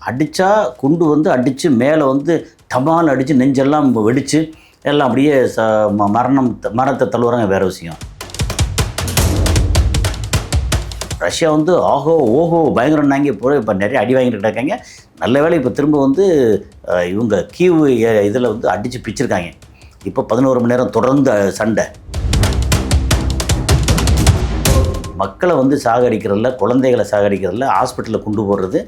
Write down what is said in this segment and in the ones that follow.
அடித்தா குண்டு வந்து அடித்து மேலே வந்து டமால் அடித்து நெஞ்செல்லாம் வெடித்து எல்லாம் அப்படியே மரணத்தை தள்ளுவாங்க. வேறு விஷயம். ரஷ்யா வந்து ஆஹோ ஓஹோ பயங்கரம்னாங்க. இப்போ நிறைய அடி வாங்கிட்டு இருக்காங்க. நல்ல வேளை இப்போ திரும்ப வந்து இவங்க கீவ் இதில் வந்து அடித்து பிச்சிருக்காங்க. இப்போ 11 மணி நேரம் தொடர்ந்து சண்டை. மக்களை வந்து சாகடிக்கிறதில்ல, குழந்தைகளை சாகடிக்கிறதில்ல, ஹாஸ்பிட்டலில் கொண்டு போடுறது,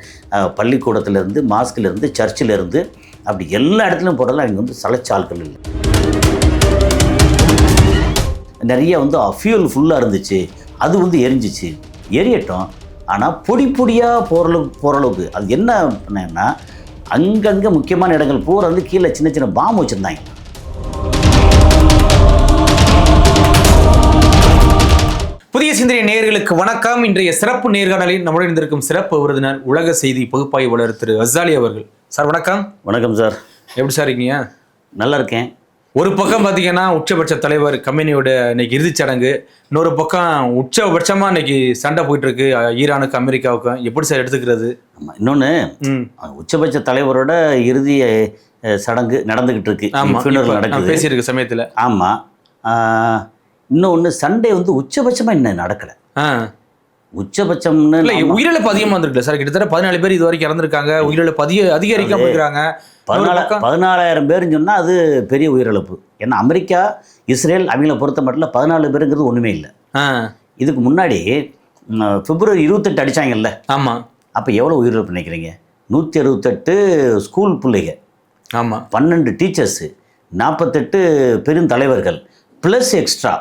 பள்ளிக்கூடத்துலேருந்து, மாஸ்கிலேருந்து, சர்ச்சிலேருந்து, அப்படி எல்லா இடத்துலையும் போடுறதுல அவங்க வந்து சளைச்ச ஆட்கள் இல்லை. நிறைய வந்து ஃபியூல் ஃபுல்லாக இருந்துச்சு, அது வந்து எரிஞ்சிச்சு. எரியட்டும், ஆனால் பொடி பொடியாக போகிற அளவுக்கு அது என்ன பண்ணேன்னா, அங்கங்கே முக்கியமான இடங்கள் பூரா வந்து கீழே சின்ன சின்ன பாம்பு வச்சுருந்தாங்க. புதிய சிந்தனை நேயர்களுக்கு வணக்கம். இன்றைய சிறப்பு நேர்காணலில் நம்முடன் இருந்திருக்கும் சிறப்பு விருந்தினர் உலக செய்தி பகுப்பாய்வாளர் திரு அஸ்ஸாலி அவர்கள். சார் வணக்கம். வணக்கம் சார். எப்படி சார் இருக்கீங்க? நல்லா இருக்கேன். ஒரு பக்கம் பார்த்தீங்கன்னா உச்சபட்ச தலைவர் கமேனியோட இன்னைக்கு இறுதிச் சடங்கு, இன்னொரு பக்கம் உச்சபட்சமாக இன்னைக்கு சண்டை போயிட்டு இருக்கு ஈரானுக்கு அமெரிக்காவுக்கும். எப்படி சார் எடுத்துக்கிறது? ஆமாம், இன்னொன்று உச்சபட்ச தலைவரோட இறுதி சடங்கு நடந்துகிட்டு இருக்கு. நடக்குது பேசியிருக்கு சமயத்தில். ஆமாம். இன்னொன்று சண்டே வந்து உச்சபட்சமாக இன்னும் நடக்கலை. உச்சபட்சம்னு உயிரிழப்பு அதிகமாக இருந்திருக்குல்ல சார்? கிட்டத்தட்ட 14 பேர் இது வரைக்கும் இறந்துருக்காங்க. உயிரிழப்பு அதிகரிக்காம இருக்கிறாங்க. 14,000 பேருன்னு சொன்னால் அது பெரிய உயிரிழப்பு. ஏன்னா அமெரிக்கா, இஸ்ரேல் அவங்கள பொறுத்த மட்டும் 14 பேருங்கிறது ஒன்றுமே இல்லை. இதுக்கு முன்னாடி பிப்ரவரி 28 அடித்தாங்கல்ல. ஆமாம். அப்போ எவ்வளோ உயிரிழப்பு நினைக்கிறீங்க? 168 ஸ்கூல் பிள்ளைங்க. ஆமாம். 12 டீச்சர்ஸு, 48 பெருந்தலைவர்கள் ப்ளஸ் எக்ஸ்ட்ரா.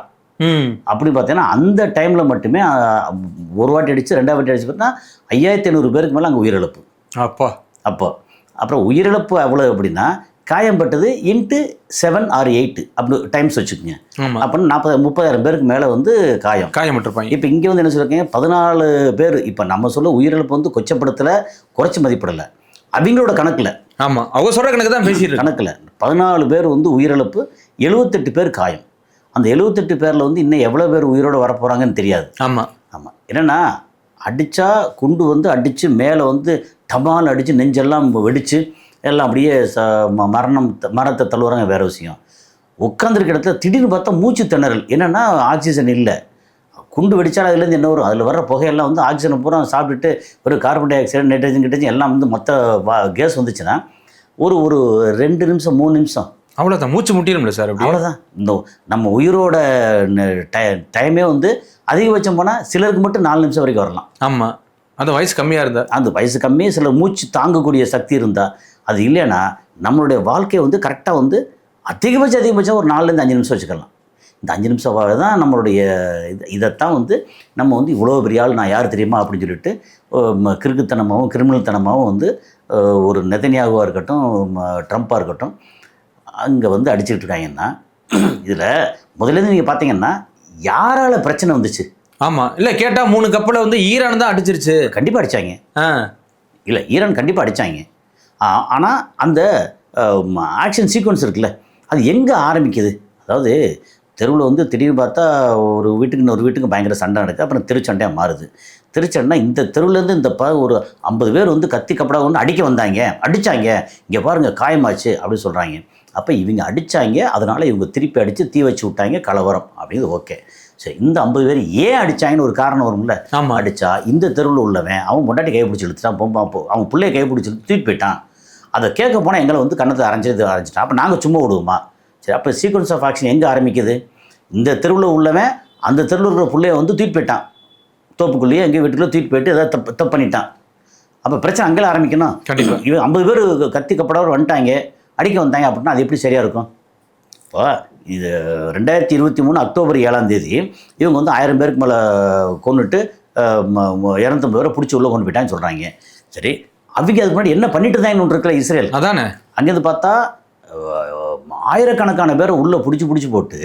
அப்படி பார்த்தீங்கன்னா அந்த டைமில் மட்டுமே ஒரு வாட்டி அடித்து 2வது வாட்டி அடிச்சு பார்த்தா 5,500 பேருக்கு மேலே அங்கே உயிரிழப்பு. அப்புறம் உயிரிழப்பு அவ்வளோ அப்படின்னா காயம்பட்டது இன்ட்டு 7 or 8 அப்படி டைம்ஸ் வச்சுக்கோங்க. அப்படின்னா 30,000 பேருக்கு மேலே வந்து காயப்பட்டிருப்பாங்க. இப்போ இங்கே வந்து என்ன சொல்லியிருக்கீங்க? 14 பேர். இப்போ நம்ம சொல்ல உயிரிழப்பு வந்து கொச்சப்படுத்தலை, குறைச்சி மதிப்பிடலை, அவங்களோட கணக்கில். ஆமாம், அவங்க சொல்கிற கணக்கு தான் பேசிட்டு கணக்கில் 14 பேர் வந்து உயிரிழப்பு, 78 பேர் காயம். அந்த 78 பேரில் வந்து இன்னும் எவ்வளோ பேர் உயிரோடு வரப்போகிறாங்கன்னு தெரியாது. ஆமாம். என்னென்னா அடித்தா குண்டு வந்து அடித்து மேலே வந்து டமால் அடித்து நெஞ்செல்லாம் வெடித்து எல்லாம் அப்படியே மரணத்தை தள்ளுவாங்க. வேறு விஷயம். உட்காந்துருக்க இடத்துல திடீர்னு பார்த்தா மூச்சு திணறல். என்னென்னா ஆக்சிஜன் இல்லை. குண்டு வெடித்தால் அதுலேருந்து என்ன வரும்? அதில் வர்ற புகையெல்லாம் வந்து ஆக்சிஜனை பூரா சாப்பிட்டுட்டு ஒரு கார்பன் டை ஆக்சைடு, நைட்ரஜன் எல்லாம் வந்து மற்ற கேஸ் வந்துச்சுன்னா ஒரு 2 நிமிஷம் 3 நிமிஷம் அவ்வளோதான், மூச்சு முட்டிடும்ல சார். அவ்வளோதான். இந்த நம்ம உயிரோட டைமே வந்து அதிகபட்சம் போனால் சிலருக்கு மட்டும் 4 நிமிஷம் வரைக்கும் வரலாம். ஆமாம், அந்த வயசு கம்மியாக இருந்தால், அந்த வயசு கம்மியாக சில மூச்சு தாங்கக்கூடிய சக்தி இருந்தால், அது இல்லைன்னா நம்மளுடைய வாழ்க்கையை வந்து கரெக்டாக வந்து அதிகபட்சம் ஒரு 4லேருந்து 5 நிமிஷம் வச்சுக்கலாம். இந்த 5 நிமிஷம் தான் நம்மளுடைய இதைத்தான் வந்து நம்ம வந்து இவ்வளோ பெரிய ஆள் நான் யார் தெரியுமா அப்படின்னு சொல்லிட்டு கிறுக்குத்தனமாகவும் கிரிமினல்தனமாகவும் வந்து ஒரு நெதன்யாகுவாக இருக்கட்டும், ட்ரம்ப்பாக இருக்கட்டும் அங்கே வந்து அடிச்சுக்கிட்டு இருக்காங்கன்னா, இதில் முதலேருந்து நீங்கள் பார்த்தீங்கன்னா யாரால பிரச்சனை வந்துச்சு? ஆமாம், இல்லை கேட்டால் 3 கப்பலை வந்து ஈரான் தான் அடிச்சிருச்சு. கண்டிப்பாக அடித்தாங்க. இல்லை, ஈரான் கண்டிப்பாக அடித்தாங்க. ஆனால் அந்த ஆக்ஷன் சீக்வன்ஸ் இருக்குல்ல, அது எங்கே ஆரம்பிக்குது? அதாவது தெருவில் வந்து திடீர்னு பார்த்தா ஒரு வீட்டுக்கு இன்னொரு வீட்டுக்கு பயங்கர சண்டை நடக்குது. அப்புறம் திருச்சண்டையாக மாறுது. திருச்சண்டைனா இந்த தெருவுலேருந்து இந்த ஒரு 50 பேர் வந்து கத்தி கப்படா வந்து அடித்தாங்க, இங்கே பாருங்கள் காயமாச்சு அப்படின்னு சொல்கிறாங்க. அப்போ இவங்க அடித்தாங்க, அதனால் இவங்க திருப்பி அடித்து தீ வச்சு விட்டாங்க, கலவரம் அப்படிங்கிறது ஓகே. சரி, இந்த 50 பேர் ஏன் அடித்தாங்கன்னு ஒரு காரணம் வரும்ல. ஆமாம். அடித்தா இந்த தெருவில் உள்ளவன் அவன் முன்னாடி கைப்பிடிச்சி இழுத்துட்டான், அவன் பிள்ளைய கைப்பிடிச்சி தூக்கிட்டு போயிட்டான். அதை கேட்க போனால் எங்களை வந்து கண்ணத்தை அரைஞ்சிட்டான். அப்போ நாங்கள் சும்மா விடுவோமா? சரி, அப்போ சீக்வன்ஸ் ஆஃப் ஆக்ஷன் எங்கே ஆரம்பிக்குது? இந்த தெருவில் உள்ளவன் அந்த தெருவில் இருக்கிற பிள்ளைய வந்து தூக்கிட்டு போயிட்டான், தோப்புக்குள்ளேயே எங்கள் வீட்டுக்குள்ளே தூக்கிட்டு போயிட்டு ஏதாவது தப்பு பண்ணிட்டான். அப்போ பிரச்சனை அங்கே ஆரம்பிக்கணும். கண்டிப்பாக. இவன் 50 பேர் கத்தி கப்படாவர் வந்துட்டாங்க, அடிக்க வந்தாங்க அப்படின்னா அது எப்படி சரியாக இருக்கும்? இப்போ இது 2023 அக்டோபர் 7ஆம் தேதி இவங்க வந்து 1000 பேருக்கு மேலே கொண்டுட்டு 250 பேரை பிடிச்சி உள்ளே கொண்டு போயிட்டான்னு சொல்கிறாங்க. சரி, அவங்க அதுக்கு முன்னாடி என்ன பண்ணிட்டு இருந்தாங்கன்னு ஒன்று இருக்கல இஸ்ரேல். அதானே. அங்கேருந்து பார்த்தா ஆயிரக்கணக்கான பேரை உள்ளே பிடிச்சி போட்டு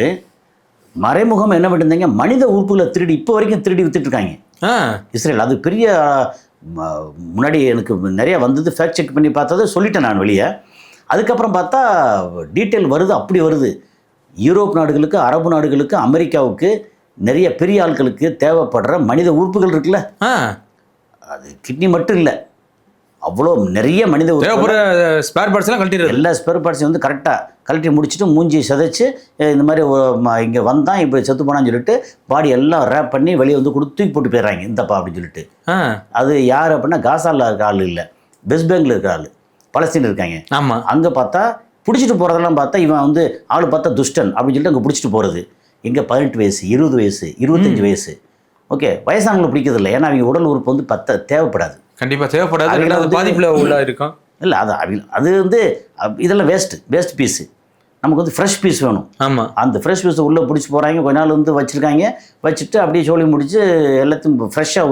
மறைமுகம் என்ன பண்ணியிருந்தாங்க, மனித உறுப்புகளை திருடி இப்போ வரைக்கும் திருடி வித்துட்ருக்காங்க இஸ்ரேல். அது பெரிய முன்னாடி எனக்கு நிறையா வந்தது, ஃபேக்ட் செக் பண்ணி பார்த்ததை சொல்லிட்டேன் நான் வெளியே. அதுக்கப்புறம் பார்த்தா டீட்டெயில் வருது, அப்படி வருது. யூரோப் நாடுகளுக்கு, அரபு நாடுகளுக்கு, அமெரிக்காவுக்கு, நிறைய பெரிய ஆட்களுக்கு தேவைப்படுற மனித உறுப்புகள் இருக்குல்ல, அது கிட்னி மட்டும் இல்லை, அவ்வளோ நிறைய மனித தேவைப்படுற ஸ்பேர் பார்ட்ஸ் எல்லாம் கழட்டிடுறது. எல்லா ஸ்பேர் பார்ட்ஸையும் வந்து கரெக்டாக கழட்டி முடிச்சுட்டு மூஞ்சி சிதைச்சு இந்த மாதிரி இங்கே வந்தான் இப்போ செத்து போனான்னு சொல்லிட்டு பாடி எல்லாம் ரேப் பண்ணி வெளியே வந்து தூக்கி போட்டு போயிடுறாங்க இந்தப்பா அப்படின்னு சொல்லிட்டு. அது யார் அப்படின்னா காசாவில் இருக்க ஆள் இல்லை, வெஸ்ட் பேங்கில் இருக்கிற ஆள், பலஸ்தீன் இருக்காங்க. ஆமாம். அங்கே பார்த்தா பிடிச்சிட்டு போகிறதெல்லாம் பார்த்தா இவன் வந்து ஆள் பார்த்தா துஷ்டன் அப்படின்னு சொல்லிட்டு அங்கே பிடிச்சிட்டு போகிறது. இங்கே 18 வயசு 20 வயசு 25 வயசு. ஓகே, வயசானவங்களை பிடிக்கிறது இல்லை, ஏன்னா அவங்க உடல் உறுப்பு வந்து தேவைப்படாது. கண்டிப்பாக தேவைப்படாது, பாதிப்பில் உள்ள இருக்கும். இல்லை அது வந்து இதெல்லாம் வேஸ்ட் பீஸு. நமக்கு வந்து ஃப்ரெஷ் பீஸ் வேணும். ஆமாம். அந்த ஃப்ரெஷ் பீஸை உள்ளே பிடிச்சி போகிறாங்க, கொஞ்ச நாள் வந்து வச்சுருக்காங்க, வச்சுட்டு அப்படியே சோழி முடித்து எல்லாத்தையும் ஃப்ரெஷ்ஷாக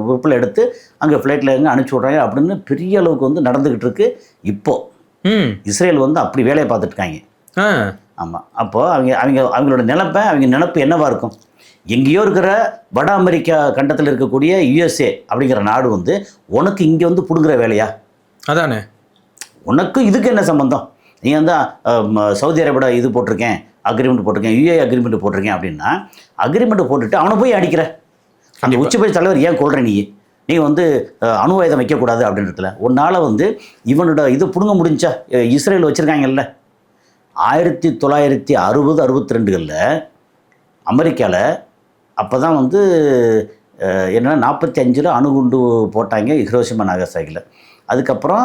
உறுப்பில் எடுத்து அங்கே ஃப்ளைட்டில் எங்கே அனுப்பிச்சி விட்றாங்க அப்படின்னு பெரிய அளவுக்கு வந்து நடந்துக்கிட்டு இருக்கு. இப்போது இஸ்ரேல் வந்து அப்படி வேலையை பார்த்துட்ருக்காங்க. ஆமாம். அப்போது அவங்களோட நினப்பு என்னவாக இருக்கும்? எங்கேயோ இருக்கிற வட அமெரிக்கா கண்டத்தில் இருக்கக்கூடிய USA அப்படிங்கிற நாடு வந்து உனக்கு இங்கே வந்து பிடுங்குற வேலையா? அதானே. உனக்கு இதுக்கு என்ன சம்பந்தம்? நீ வந்து சவுதி அரேபியா இது போட்டிருக்கேன், அக்ரிமெண்ட் போட்டிருக்கேன், UAE அக்ரிமெண்ட் போட்டிருக்கேன் அப்படின்னா அக்ரிமெண்ட் போட்டுட்டு அவனை போய் அடிக்கிற. அந்த உச்சபட்ச தலைவர் ஏன் கொள்கிற? நீ வந்து அணு ஆயுதம் வைக்கக்கூடாது அப்படின்றதுல உன்னால் வந்து இவனோட இது பிடுங்க முடிஞ்சா? இஸ்ரேல் வச்சுருக்காங்கல்ல 1960-62களில் அமெரிக்காவில் அப்போ தான் வந்து என்னென்னா 45 அணுகுண்டு போட்டாங்க ஹிரோஷிமா நாகசாகியில். அதுக்கப்புறம்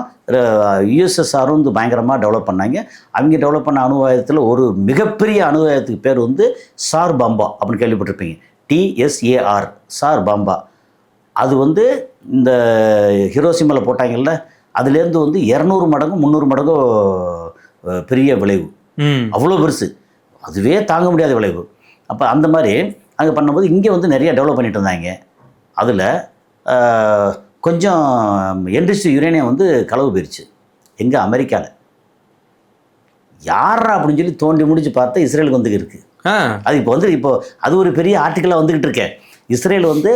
USSRம் வந்து பயங்கரமாக டெவலப் பண்ணாங்க. அவங்க டெவலப் பண்ண அணு ஆயுதத்தில் ஒரு மிகப்பெரிய அணு ஆயுதத்துக்கு பேர் வந்து சார் பாம்பா அப்படின்னு கேள்விப்பட்டிருப்பீங்க. TSAR, சார் பாம்பா. அது வந்து இந்த ஹிரோஷிமாவில் போட்டாங்கல்ல, அதுலேருந்து வந்து 200 மடங்கு 300 மடங்கு பெரிய விளைவு. அவ்வளோ பெருசு, அதுவே தாங்க முடியாத விளைவு. அப்போ அந்த மாதிரி அங்கே பண்ணும்போது இங்கே வந்து நிறைய டெவலப் பண்ணிட்டு இருந்தாங்க. அதில் கொஞ்சம் என்ரிச்டு யுரேனியம் வந்து களவு போயிடுச்சு. எங்கே? அமெரிக்காவில். யாரா அப்படின்னு சொல்லி தோண்டி முடிச்சு பார்த்தா இஸ்ரேலுக்கு வந்து இருக்குது. அது இப்போ அது ஒரு பெரிய ஆர்டிக்கலாக வந்துக்கிட்டு இருக்கேன். இஸ்ரேல் வந்து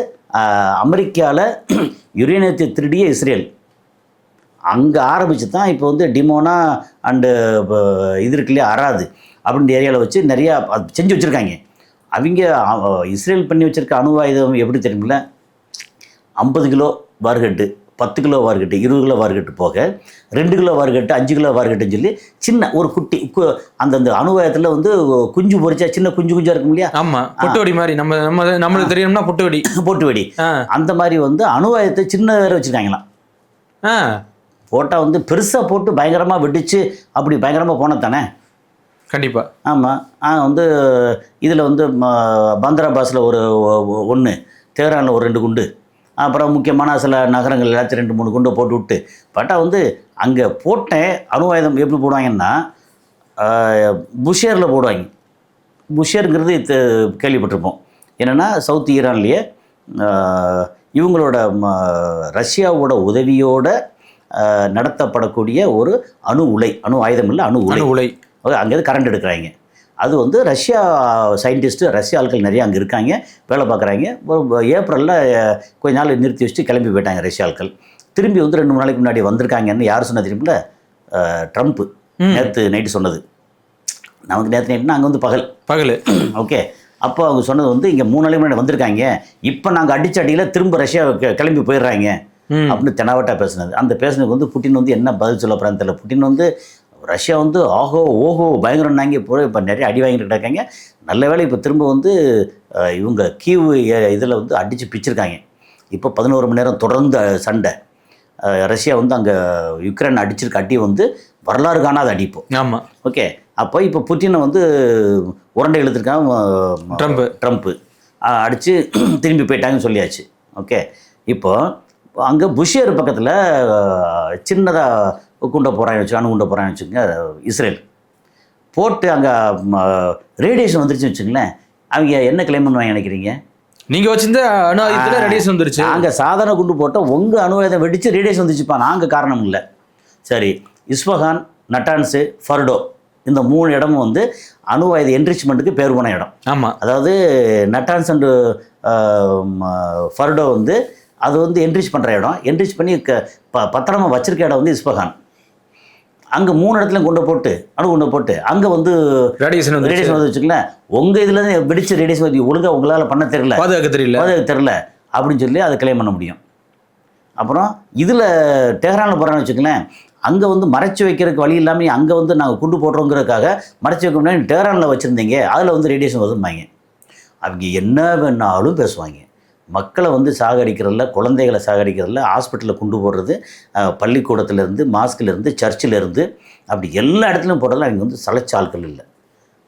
அமெரிக்காவில் யுரேனியத்தை திருடிய இஸ்ரேல் அங்கே ஆரம்பித்து தான் இப்போ வந்து டிமோனா அண்டு இது இருக்கு இல்லையா, அராது அப்படின்ற ஏரியாவில் வச்சு நிறையா செஞ்சு வச்சுருக்காங்க. அவங்க இஸ்ரேல் பண்ணி வச்சுருக்க அணு ஆயுதம் எப்படி தெரியுமில்ல, 50 கிலோ வார்கட்டு, 10 கிலோ வார்கட்டு, 20 கிலோ வார்கட்டு போக 2 கிலோ வார்கட்டு, 5 கிலோ வார்கட்டுன்னு சொல்லி சின்ன ஒரு குட்டி அந்த அணு ஆயுதத்தில் வந்து குஞ்சு பொறிச்சா சின்ன குஞ்சாக இருக்கும் இல்லையா? ஆமாம், பொட்டுவடி மாதிரி. நம்மளுக்கு தெரியும்னா பொட்டு வெடி அந்த மாதிரி வந்து அணு ஆயுதத்தை சின்ன வேற வச்சுருக்காங்களாம். போட்டால் வந்து பெருசாக போட்டு பயங்கரமாக வெடிச்சு அப்படி பயங்கரமாக போன தானே. கண்டிப்பாக. ஆமாம். வந்து இதில் வந்து பந்தராபாஸில் ஒரு 1, தெஹ்ரானில் ஒரு 2 குண்டு, அப்புறம் முக்கியமான சில நகரங்கள் எல்லாத்தையும் 2-3 குண்டை போட்டு விட்டு பட்டா வந்து அங்கே போட்டேன். அணு ஆயுதம் எப்படி போடுவாங்கன்னா புஷேரில் போடுவாங்க. புஷேருங்கிறது கேள்விப்பட்டிருப்போம். என்னென்னா சவுத் ஈரான்லேயே இவங்களோட ரஷ்யாவோட உதவியோடு நடத்தப்படக்கூடிய ஒரு அணு ஆயுதம் இல்லை, அணு உலை. அங்கேருந்து கரண்ட் எடுக்கிறாங்க. அது வந்து ரஷ்யா சயின்டிஸ்ட்டு, ரஷ்ய ஆட்கள் நிறைய அங்கே இருக்காங்க, வேலை பார்க்குறாங்க. ஏப்ரலில் கொஞ்ச நாள் நிறுத்தி வச்சுட்டு கிளம்பி போயிட்டாங்க ரஷ்ய ஆட்கள். திரும்பி வந்து 2-3 நாளைக்கு முன்னாடி வந்திருக்காங்கன்னு யார் சொன்னால் தெரியுமில்ல? ட்ரம்ப்பு நேற்று நைட்டு சொன்னது. நமக்கு நேற்று நைட்டுனா அங்கே வந்து பகல். ஓகே. அப்போ அவங்க சொன்னது வந்து இங்கே 3 நாளைக்கு முன்னாடி வந்திருக்காங்க, இப்போ நாங்கள் அடிச்ச அடியில் திரும்ப ரஷ்யா கிளம்பி போயிடுறாங்க அப்படின்னு தெனாவட்டாக பேசுனது. அந்த பேசுனதுக்கு வந்து புட்டின் வந்து என்ன பதில் சொல்ல போகிறான்னு தெரியல. புட்டின் வந்து ரஷ்யா வந்து ஓஹோ பயங்கரம்னாங்க, இப்போ நிறைய அடி வாங்கிட்டு இருக்காங்க. நல்ல வேளை இப்போ திரும்ப வந்து இவங்க கீவ் இதில் வந்து அடித்து பிச்சிருக்காங்க. இப்போ 11 மணி நேரம் தொடர்ந்து சண்டை. ரஷ்யா வந்து அங்கே யுக்ரைன் அடிச்சிருக்க அடி வந்து வரலாறு காணாத அடி இப்போ. ஆமாம். ஓகே. அப்போ இப்போ புட்டினை வந்து உரண்டை இழுத்துருக்காங்க ட்ரம்ப்பு அடித்து திரும்பி போயிட்டாங்கன்னு சொல்லியாச்சு. ஓகே. இப்போ அங்கே புஷேர் பக்கத்தில் சின்னதாக குண்டை போகிறான்னு அணு குண்டை போகிறான்னு வச்சுக்கோங்க. இஸ்ரேல் போட்டு அங்கே ரேடியேஷன் வந்துருச்சுன்னு வச்சுங்களேன். அவங்க என்ன கிளைம் பண்ணுவாங்க நினைக்கிறீங்க? நீங்கள் வச்சிருந்த அணு ஆயுதத்தில் ரேடியேஷன் வந்துருச்சு. நாங்கள் சாதாரண குண்டு போட்டால் உங்கள் அணு ஆயுதம் வெடித்து ரேடியேஷன் வந்துச்சுப்பா, நாங்கள் காரணம் இல்லை. சரி, இஸ்ஃபஹான், நட்டான்ஸு, ஃபர்டோ இந்த 3 இடமும் வந்து அணு ஆயுத என்ரிச்மெண்ட்டுக்கு பேர் போன இடம். ஆமாம். அதாவது நட்டான்ஸ் அண்டு ஃபர்டோ வந்து அது வந்து என்ரிச் பண்ணுற இடம். என்ரிச் பண்ணி பத்திரமா வச்சிருக்க இடம் வந்து இஸ்ஃபஹான். அங்கே 3 இடத்துல அணு குண்டை போட்டு அங்கே வந்து ரேடியேஷன் வந்து வச்சுக்கலாம். உங்கள் இதில் தான் வெடிச்சு ரேடியேஷன் ஒழுங்காக உங்களால் பண்ண தெரியல, பாதுகாக்க தெரியல அப்படின்னு சொல்லி அதை கிளைம் பண்ண முடியும். அப்புறம் இதில் டெஹ்ரானில் போகிறான்னு வச்சுக்கலேன், அங்கே வந்து மறைச்சி வைக்கிறதுக்கு வழி இல்லாமல் அங்கே வந்து நாங்கள் குண்டு போடுறோங்கிறதுக்காக மறைச்சி வைக்க முன்னாடி டெஹ்ரானில் வச்சுருந்தீங்க, அதில் வந்து ரேடியேஷன் வருதும்பாங்க. அவங்க என்ன வேணாலும் பேசுவாங்க. மக்களை வந்து சாகடிக்கிறதில்ல, குழந்தைகளை சாகடிக்கிறதில்ல, ஹாஸ்பிட்டலில் கொண்டு போடுறது, பள்ளிக்கூடத்துலேருந்து, மாஸ்கிலேருந்து, சர்ச்சிலேருந்து, அப்படி எல்லா இடத்துலையும் போடுறதுல அவங்க வந்து சளைச்ச ஆட்கள் இல்லை.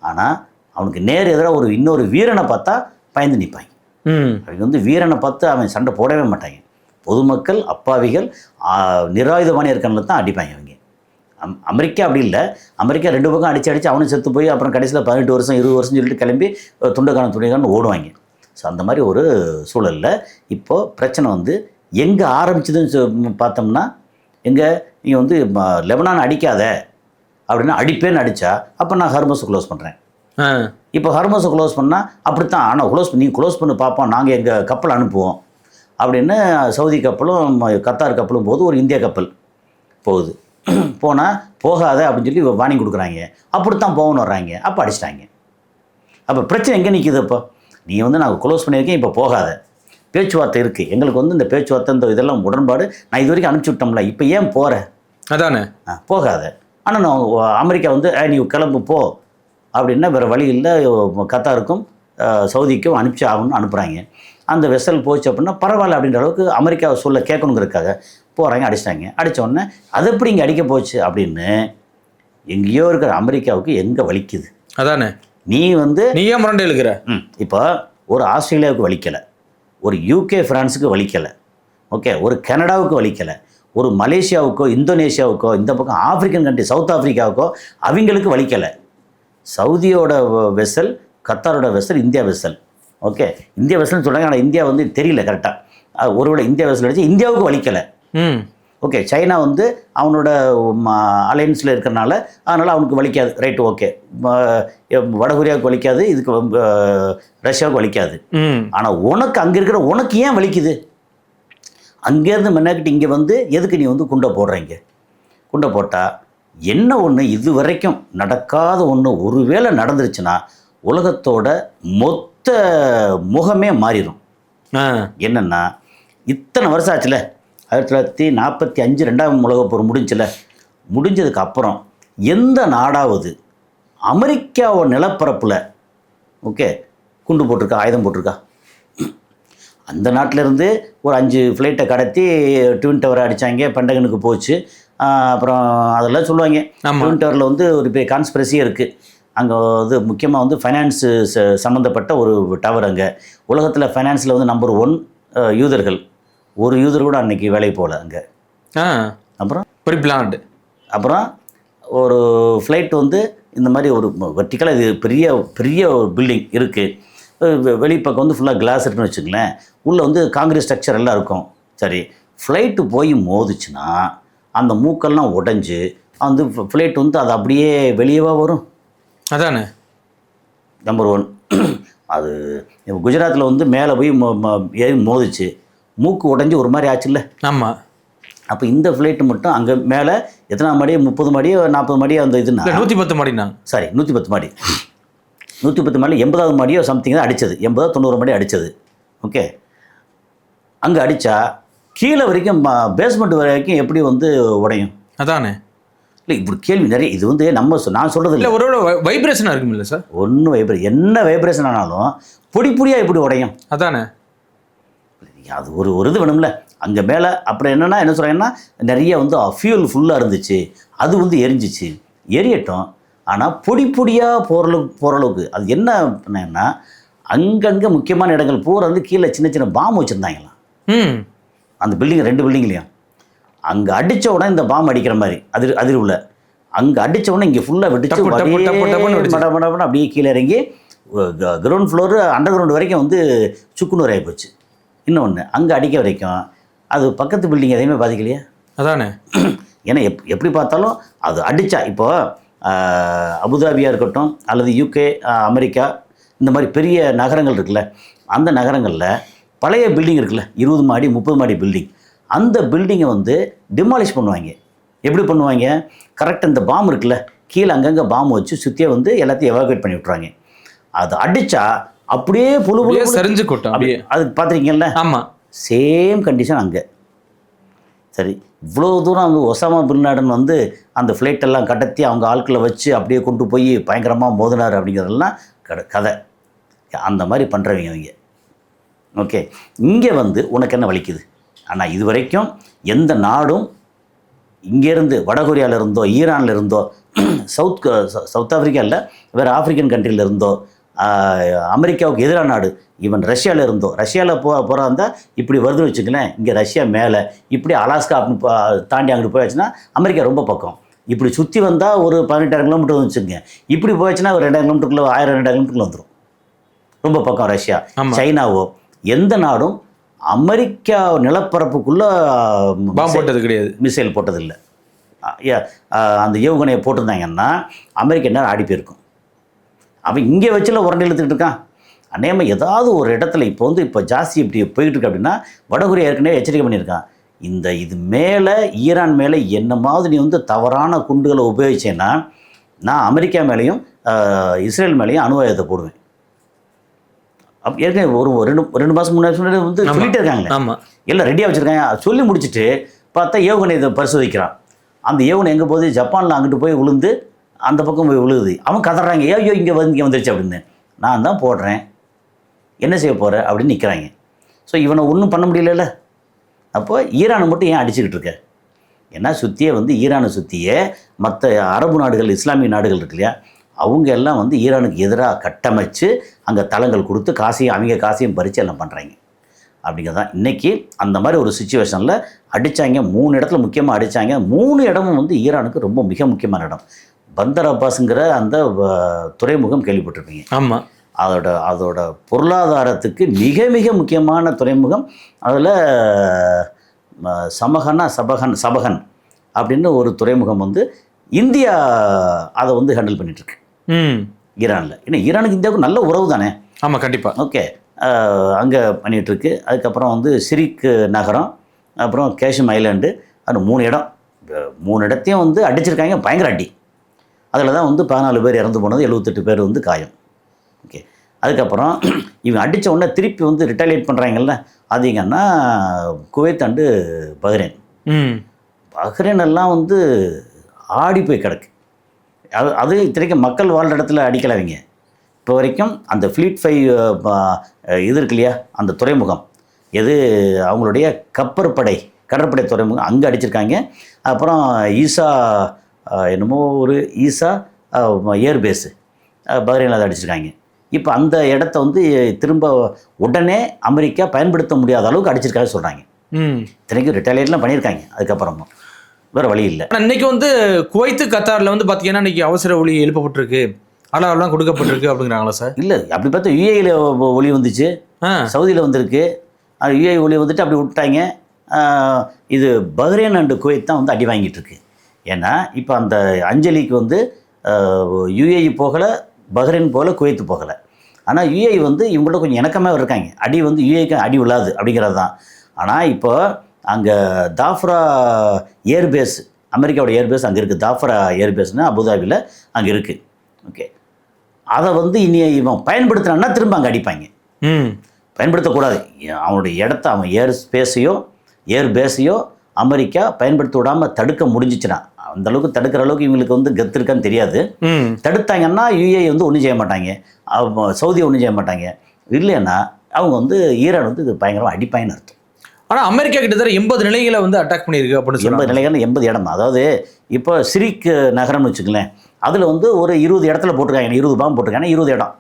ஆனால் அவனுக்கு நேர் எதிராக இன்னொரு வீரனை பார்த்தா பயந்து நிற்பாங்க. அவங்க வந்து வீரனை பார்த்து அவன் சண்டை போடவே மாட்டாங்க. பொதுமக்கள், அப்பாவிகள், நிராயுதமான இருக்கவங்களை தான் அடிப்பாங்க அவங்க. அமெரிக்கா அப்படி இல்லை. அமெரிக்கா 2 பக்கம் அடித்து அவனும் செத்து போய் அப்புறம் கடைசியில் 18 வருஷம் 20 வருஷம் சொல்லிட்டு கிளம்பி துண்டக்கான ஓடுவாங்க. ஸோ அந்த மாதிரி ஒரு சூழலில் இப்போது பிரச்சனை வந்து எங்கே ஆரம்பிச்சதுன்னு பார்த்தோம்னா, நீங்கள் வந்து லெபனான் அடிக்காத அப்படின்னா அடிப்பேன்னு அடித்தா அப்போ நான் ஹர்மஸை க்ளோஸ் பண்ணுறேன். இப்போ ஹர்மஸை க்ளோஸ் பண்ணால் அப்படித்தான், ஆனால் நீ க்ளோஸ் பண்ணி பார்ப்போம், நாங்கள் எங்கள் கப்பல் அனுப்புவோம் அப்படின்னு சவுதி கப்பலும் கத்தார் கப்பலும் போது ஒரு இந்திய கப்பல் போகுது. போனால் போகாத அப்படின்னு சொல்லி வார்னிங் கொடுக்குறாங்க. அப்படித்தான் போகணுன்னு வர்றாங்க. அப்போ அடிச்சிட்டாங்க. அப்போ பிரச்சனை எங்கே நிற்கிது? இப்போ நீ வந்து நாங்கள் க்ளோஸ் பண்ணியிருக்கேன், இப்போ போகாத, பேச்சுவார்த்தை இருக்குது, எங்களுக்கு வந்து இந்த பேச்சுவார்த்தை இந்த இதெல்லாம் உடன்பாடு நான் இது வரைக்கும் அனுப்பிச்சி விட்டோம்ல, இப்போ ஏன் போகிற? அதானே, போகாத. ஆனால் நான் அமெரிக்கா வந்து நீ கிளம்பு போ அப்படின்னா வேறு வழி இல்லை, கத்தாருக்கும் சவுதிக்கும் அனுப்பிச்சி ஆகணும்னு அனுப்புகிறாங்க. அந்த வெசல் போச்சு அப்படின்னா பரவாயில்ல அப்படின்ற அளவுக்கு அமெரிக்காவை சொல்ல கேட்கணுங்கிறதுக்காக போகிறாங்க, அடிச்சிட்டாங்க. அடித்த உடனே அது எப்படி இங்கே அடிக்க போச்சு அப்படின்னு எங்கேயோ இருக்கிற அமெரிக்காவுக்கு எங்கே வலிக்குது? அதானே, நீ வந்து நீயே முரண்டை எழுக்கிற. இப்போ ஒரு ஆஸ்திரேலியாவுக்கு வலிக்கலை, ஒரு UK ஃப்ரான்ஸுக்கு வலிக்கலை, ஓகே, ஒரு கனடாவுக்கு வலிக்கலை, ஒரு மலேசியாவுக்கோ இந்தோனேஷியாவுக்கோ இந்த பக்கம் ஆப்பிரிக்கன் கண்ட்ரி சவுத் ஆஃப்ரிக்காவுக்கோ அவங்களுக்கு வலிக்கலை. சவுதியோட வெசல், கத்தாரோட vessel, India vessel, okay, India வெசல்னு சொல்கிறாங்க. ஆனால் இந்தியா வந்து தெரியல கரெக்டாக. ஒருவேளை இந்தியா வெசல் அடிச்சு இந்தியாவுக்கு வலிக்கலை. ஓகே, சைனா வந்து அவனோட அலையன்ஸில் இருக்கிறனால அதனால் அவனுக்கு வலிக்காது, ரைட்டு, ஓகே. வடகொரியாவுக்கு வலிக்காது, இதுக்கு ரஷ்யாவுக்கு வலிக்காது. ஆனால் உனக்கு அங்கே இருக்கிற உனக்கு ஏன் வலிக்குது? அங்கேருந்து மென்னாக்கிட்டு இங்கே வந்து எதுக்கு நீ வந்து குண்டை போடுறீங்க? குண்டை போட்டால் என்ன ஒன்று, இது வரைக்கும் நடக்காத ஒன்று ஒருவேளை நடந்துருச்சுன்னா உலகத்தோட மொத்த முகமே மாறிடும். என்னென்னா, இத்தனை வருஷம் ஆச்சுல, 1945 2ஆம் உலகப் போர் முடிஞ்சில்ல, முடிஞ்சதுக்கு அப்புறம் எந்த நாடாவது அமெரிக்காவோட நிலப்பரப்பில் ஓகே குண்டு போட்டிருக்கா, ஆயுதம் போட்டிருக்கா? அந்த நாட்டிலேருந்து ஒரு 5 ஃப்ளைட்டை கடத்தி ட்வின் டவரை அடித்தாங்க, பென்டகனுக்கு போச்சு. அப்புறம் அதெல்லாம் சொல்லுவாங்க. ட்வின் டவரில் வந்து ஒரு பெரிய கான்ஸ்பிரசியே இருக்குது. அங்கே வந்து முக்கியமாக வந்து ஃபைனான்ஸு சம்மந்தப்பட்ட ஒரு டவர். அங்கே உலகத்தில் ஃபைனான்ஸில் வந்து நம்பர் 1 யூதர்கள். ஒரு யூதர் கூட அன்றைக்கி வேலைக்கு போகல அங்கே. அப்புறம் பிளான்டு. அப்புறம் ஒரு ஃப்ளைட் வந்து இந்த மாதிரி ஒரு வெர்டிக்கலாக இது பெரிய பெரிய ஒரு பில்டிங் இருக்குது. வெளிப்பக்கம் வந்து ஃபுல்லாக கிளாஸ் இருக்குன்னு வச்சுங்களேன். உள்ளே வந்து காங்கிரீட் ஸ்ட்ரக்சர் எல்லாம் இருக்கும். சரி, ஃப்ளைட்டு போய் மோதுச்சுன்னா அந்த மூக்கெல்லாம் உடஞ்சி அந்த ஃப்ளைட் வந்து அது அப்படியே வெளியவா வரும்? அதானே நம்பர் 1. அது குஜராத்தில் வந்து மேலே போய் ஏறி மோதிச்சு, மூக்கு உடஞ்சி ஒரு மாதிரி ஆச்சுல்ல. ஆமாம். அப்போ இந்த ஃப்ளைட்டு மட்டும் அங்கே மேலே எத்தனை மாடி, 30 மாடியோ 40 மாடியோ அந்த இதுனா 110 மாடினா, சாரி 110 மாடி, 110 மாடி 80வது மாடியோ சம்திங் தான் அடித்தது, 80 90 மாடி அடித்தது. ஓகே, அங்கே அடித்தா கீழே வரைக்கும் பேஸ்மெண்ட் வரைக்கும் எப்படி வந்து உடையும்? அதானே. இல்லை, இப்படி கேள்வி நிறைய. இது வந்து நான் சொல்கிறது இல்லை, ஒரு வைப்ரேஷனாக இருக்கும் இல்லை சார்? ஒன்றும் என்ன வைப்ரேஷன் ஆனாலும் பொடி பொடியாக எப்படி உடையும்? அதானே. அது ஒரு இது வேணும்ல அங்கே மேலே. அப்புறம் என்ன சொல்கிறாங்கன்னா, நிறைய வந்து ஃபியூல் ஃபுல்லாக இருந்துச்சு, அது வந்து எரிஞ்சிச்சு, எரியட்டும். ஆனால் பொடி பொடியாக போகிற அளவுக்கு அது என்ன பண்ணேன்னா, அங்கங்கே முக்கியமான இடங்கள் பூரா வந்து கீழே சின்ன சின்ன பாம்பு வச்சுருந்தாங்களாம். அந்த பில்டிங் 2 பில்டிங்லையும். அங்கே அடித்த உடனே இந்த பாம்பு அடிக்கிற மாதிரி அதிர்வுல அங்கே அடித்த உடனே இங்கே ஃபுல்லாக வெடிச்சு மட அப்படியே கீழே இறங்கி கிரவுண்ட் ஃப்ளோரு அண்டர் கிரவுண்ட் வரைக்கும் வந்து சுக்குநூறு ஆகி போச்சு. இன்னொன்று, அங்கே அடிக்க வரைக்கும் அது பக்கத்து பில்டிங் எதையுமே பாதிக்கலையா? அதானே. ஏன்னா எப்படி பார்த்தாலும் அது அடித்தா, இப்போது அபுதாபியாக இருக்கட்டும் அல்லது UK, அமெரிக்கா, இந்த மாதிரி பெரிய நகரங்கள் இருக்குல்ல, அந்த நகரங்களில் பழைய பில்டிங் இருக்குல்ல, 20 மாடி 30 மாடி பில்டிங், அந்த பில்டிங்கை வந்து டிமாலிஷ் பண்ணுவாங்க. எப்படி பண்ணுவாங்க? கரெக்டாக இந்த பாம்பு இருக்குல்ல, கீழே அங்கங்கே பாம்பு வச்சு சுற்றியே வந்து எல்லாத்தையும் எவாக்குவேட் பண்ணி விட்ருவாங்க. அது அடித்தா அப்படியே புழு சரிஞ்சு கொட்டும். அது பார்த்துருக்கீங்கல்ல? ஆமாம். சேம் கண்டிஷன் அங்கே. சரி, இவ்வளோ தூரம் வந்து ஒசாமா பின் லாடன் வந்து அந்த ஃப்ளைட்டெல்லாம் கடத்தி அவங்க ஆட்களை வச்சு அப்படியே கொண்டு போய் பயங்கரமாக மோதினார் அப்படிங்கிறதெல்லாம் கதை. அந்த மாதிரி பண்ணுறவங்க அவங்க. ஓகே, இங்கே வந்து உனக்கு என்ன வலிக்குது? ஆனால் இது வரைக்கும் எந்த நாடும் இங்கேருந்து வடகொரியாவில் இருந்தோ, ஈரானில் இருந்தோ, சவுத் ஆஃப்ரிக்கா இல்லை, வேறு ஆஃப்ரிக்கன் கண்ட்ரியில் இருந்தோ, அமெரிக்காவுக்கு எதிரான நாடு, ஈவன் ரஷ்யாவில் இருந்தோ, ரஷ்யாவில் போகிறாந்தா இப்படி வருதுன்னு வச்சுக்கலேன், இங்கே ரஷ்யா மேலே இப்படி அலாஸ்கா அப்படின்னு தாண்டி அங்கிட்டு போயாச்சுன்னா அமெரிக்கா ரொம்ப பக்கம். இப்படி சுற்றி வந்தால் ஒரு 18,000 கிலோமீட்டர் வந்துச்சுங்க. இப்படி போயாச்சுன்னா ஒரு 2,000 கிலோமீட்டருக்குள்ள 1000-2000 கிலோமீட்டருக்குள்ள வந்துடும். ரொம்ப பக்கம் ரஷ்யா. சைனாவோ எந்த நாடும் அமெரிக்கா நிலப்பரப்புக்குள்ளே போட்டது கிடையாது, மிசைல் போட்டதில்லை. அந்த ஏவுகணையை போட்டிருந்தாங்கன்னா அமெரிக்கா நேரம் ஆடி போயிருக்கும். அவன் இங்கே வச்சுல உரண்டை இழுத்துக்கிட்டு இருக்கான். அநேகமாக ஏதாவது ஒரு இடத்துல இப்போ ஜாஸ்தி இப்படி போயிட்டு இருக்கு அப்படின்னா வடகொரியா ஏற்கனவே எச்சரிக்கை பண்ணியிருக்கான். இது மேலே ஈரான் மேலே என்னமாவது நீ வந்து தவறான குண்டுகளை உபயோகிச்சேன்னா நான் அமெரிக்கா மேலேயும் இஸ்ரேல் மேலேயும் அணு ஆயுதத்தை போடுவேன். ஏற்கனவே ஒரு ரெண்டு மாதம் முன்னாடி வந்து சொல்லிட்டு இருக்காங்க. ஆமாம், எல்லாம் ரெடியாக வச்சுருக்காங்க. சொல்லி முடிச்சுட்டு பார்த்தா ஏவுகணை இதை பரிசோதிக்கிறான். அந்த ஏவுகணை எங்கே போகுது? ஜப்பானில் அங்கிட்டு போய் விழுந்து அந்த பக்கம் போய் விழுகுது. அவன் கதறாங்க, ஐயோ இங்கே வந்துருச்சு அப்படின்னு. நான் தான் போடுறேன், என்ன செய்ய போகிற அப்படின்னு நிற்கிறாங்க. ஸோ இவனை ஒன்றும் பண்ண முடியல. அப்போ ஈரானை மட்டும் ஏன் அடிச்சுக்கிட்டு இருக்க? ஏன்னா சுற்றியே வந்து ஈரானை சுற்றியே மற்ற அரபு நாடுகள், இஸ்லாமிய நாடுகள் இருக்கு இல்லையா, அவங்க எல்லாம் வந்து ஈரானுக்கு எதிராக கட்டமைச்சு அங்கே தளங்கள் கொடுத்து அவங்க காசையும் பறித்து எல்லாம் பண்ணுறாங்க. அப்படிங்கிறது தான் இன்றைக்கி அந்த மாதிரி ஒரு சுச்சுவேஷனில் அடித்தாங்க. 3 இடத்துல முக்கியமாக அடித்தாங்க. 3 இடமும் வந்து ஈரானுக்கு ரொம்ப மிக முக்கியமான இடம். பந்தர் அப்பாஸுங்கிற அந்த துறைமுகம் கேள்விப்பட்டிருப்பீங்க. ஆமாம், அதோட பொருளாதாரத்துக்கு மிக மிக முக்கியமான துறைமுகம். அதில் சபகன் அப்படின்னு ஒரு துறைமுகம் வந்து இந்தியா அதை வந்து ஹேண்டில் பண்ணிகிட்ருக்கு ஈரானில். ஏன்னா ஈரானுக்கு இந்தியாவுக்கு நல்ல உறவு தானே. ஆமாம், கண்டிப்பாக. ஓகே, அங்கே பண்ணிகிட்ருக்கு. அதுக்கப்புறம் வந்து சிரிக் நகரம், அப்புறம் கேஷம் ஐலாண்டு, அது 3 இடம். 3 இடத்தையும் வந்து அடிச்சிருக்காங்க. பயங்கர அடி. அதில் தான் வந்து 14 பேர் இறந்து போனது, 78 பேர் வந்து காயம். ஓகே, அதுக்கப்புறம் இவங்க அடித்த உடனே திருப்பி வந்து ரிட்டாலியேட் பண்ணுறாங்கல்ல, அது எங்கன்னா குவைத் அண்டு பஹ்ரைன். பஹ்ரைன் எல்லாம் வந்து ஆடி போய் கிடக்கு. அது இத்தனைக்கும் மக்கள் வாழ்கிற இடத்துல அடிக்கலைங்க. இப்போ வரைக்கும் அந்த ஃப்ளீட் 5 இது இருக்கு இல்லையா, அந்த துறைமுகம், எது அவங்களுடைய கப்பற்படை கடற்படை துறைமுகம், அங்கே அடிச்சிருக்காங்க. அப்புறம் ஈசா என்னமோ ஒரு ஈசா ஏர்பேஸு பஹ்ரைனில் அதை அடிச்சிருக்காங்க. இப்போ அந்த இடத்த வந்து திரும்ப உடனே அமெரிக்கா பயன்படுத்த முடியாத அளவுக்கு அடிச்சிருக்காங்க சொல்கிறாங்க. இத்தனைக்கும் ரிட்டாலியேட்லாம் பண்ணியிருக்காங்க. அதுக்கப்புறமா வேறு வழி இல்லை. ஆனால் இன்றைக்கி வந்து குவைத்து கத்தாரில் வந்து பார்த்தீங்கன்னா இன்றைக்கி அவசர ஒளி எழுப்பப்பட்டிருக்கு, அலாவெல்லாம் கொடுக்கப்பட்டிருக்கு அப்படிங்கிறாங்களா சார்? இல்லை, அப்படி பார்த்தா யுஏஇயில் ஒளி வந்துச்சு, சவுதியில் வந்திருக்கு. யுஏஇ ஒளி வந்துட்டு அப்படி விட்டாங்க. இது பஹ்ரைன் அண்டு குவைத் தான் வந்து அடி வாங்கிட்டு இருக்கு. ஏன்னா இப்போ அந்த அஞ்சலிக்கு வந்து யுஏஇ போகலை, பஹ்ரைன் போகலை, குவைத்து போகலை. ஆனால் யுஏஇ வந்து இவங்கள்ட்ட கொஞ்சம் இணக்கமாக இருக்காங்க. அடி வந்து யுஏஇக்கு அடி விழாது அப்படிங்கிறது தான். ஆனால் இப்போ அங்கே தாஃப்ரா ஏர்பேஸ், அமெரிக்காவோட ஏர்பேஸ் அங்கே இருக்குது. தாஃப்ரா ஏர்பேஸ்னு அபுதாபியில் அங்கே இருக்குது. ஓகே, அதை வந்து இனி இவன் பயன்படுத்தினான்னா திரும்ப அங்கே அடிப்பாங்க. பயன்படுத்தக்கூடாது. அவனுடைய இடத்த அவன் ஏர்பேஸையோ அமெரிக்கா பயன்படுத்த விடாமல் தடுக்க முடிஞ்சிச்சுன்னா, அந்தளவுக்கு தடுக்கிற அளவுக்கு இவங்களுக்கு வந்து கெத்து இருக்கான்னு தெரியாது. தடுத்தாங்கன்னா யுஏஇ வந்து ஒன்றும் செய்ய மாட்டாங்க, சவுதியை ஒன்றும் செய்ய மாட்டாங்க. இல்லைன்னா அவங்க வந்து ஈரான் வந்து இது பயங்கரமாக அடிப்பாங்கன்னு அர்த்தம். ஆனால் அமெரிக்கா கிட்டத்தட்ட 80 நிலைகளை வந்து அட்டாக் பண்ணியிருக்கு அப்படின்னு சொல்லி. 80 நிலைகள் 80 இடம். அதாவது இப்போ சிரிக் நகரம்னு வச்சுக்கலேன், அதில் வந்து ஒரு 20 இடத்துல போட்டிருக்காங்க, 20 பாம்பு போட்டிருக்காங்க, 20 இடம்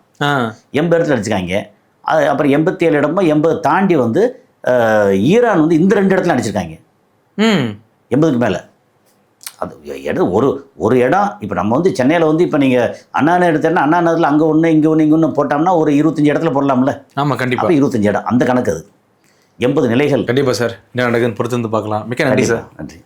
80 இடத்துல அடிச்சிருக்காங்க. அப்புறம் 87 இடமோ 80 தாண்டி வந்து ஈரான் வந்து இந்த 2 இடத்துல அடிச்சிருக்காங்க. 80க்கு மேலே. அது இடம் ஒரு இடம். இப்போ நம்ம வந்து சென்னையில் வந்து இப்போ நீங்கள் அண்ணா எடுத்தேன்னா அண்ணா நகரில் அங்கே ஒன்று இங்கே ஒன்று போட்டோம்னா ஒரு 25 இடத்துல போடலாம்ல. ஆமாம், கண்டிப்பாக 25 இடம் அந்த கணக்கு. அது 80 நிலைகள். கண்டிப்பாக சார், என்ன நடக்குதுன்னு பொறுத்து வந்து பார்க்கலாம். மிக்க நன்றி சார். நன்றி.